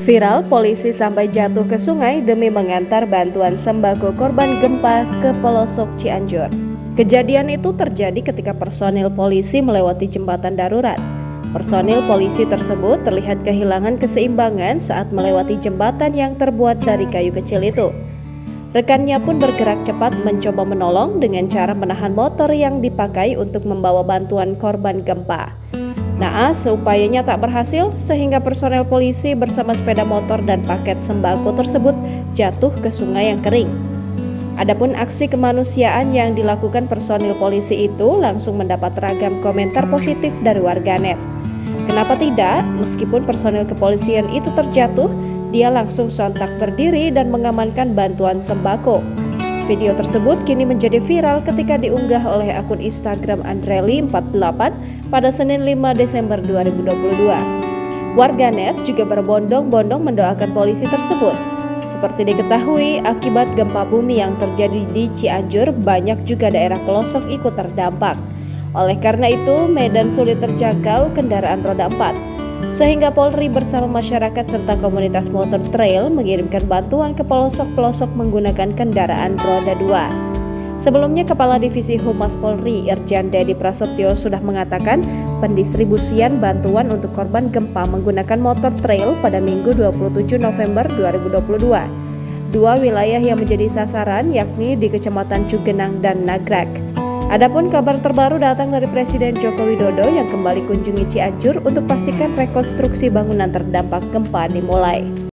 Viral, polisi sampai jatuh ke sungai demi mengantar bantuan sembako korban gempa ke pelosok Cianjur. Kejadian itu terjadi ketika personil polisi melewati jembatan darurat. Personil polisi tersebut terlihat kehilangan keseimbangan saat melewati jembatan yang terbuat dari kayu kecil itu. Rekannya pun bergerak cepat mencoba menolong dengan cara menahan motor yang dipakai untuk membawa bantuan korban gempa. Naas, upayanya tak berhasil sehingga personel polisi bersama sepeda motor dan paket sembako tersebut jatuh ke sungai yang kering. Adapun aksi kemanusiaan yang dilakukan personil polisi itu langsung mendapat ragam komentar positif dari warganet. Kenapa tidak? Meskipun personil kepolisian itu terjatuh, dia langsung sontak berdiri dan mengamankan bantuan sembako. Video tersebut kini menjadi viral ketika diunggah oleh akun Instagram Andreli48 pada Senin 5 Desember 2022. Warganet juga berbondong-bondong mendoakan polisi tersebut. Seperti diketahui, akibat gempa bumi yang terjadi di Cianjur, banyak juga daerah pelosok ikut terdampak. Oleh karena itu, medan sulit terjangkau kendaraan roda 4. Sehingga Polri bersama masyarakat serta komunitas motor trail mengirimkan bantuan ke pelosok-pelosok menggunakan kendaraan roda 2. Sebelumnya, Kepala Divisi Humas Polri Irjen Dedi Prasetyo sudah mengatakan pendistribusian bantuan untuk korban gempa menggunakan motor trail pada Minggu 27 November 2022. Dua wilayah yang menjadi sasaran yakni di Kecamatan Cugenang dan Nagrek. Adapun kabar terbaru datang dari Presiden Joko Widodo yang kembali kunjungi Cianjur untuk pastikan rekonstruksi bangunan terdampak gempa dimulai.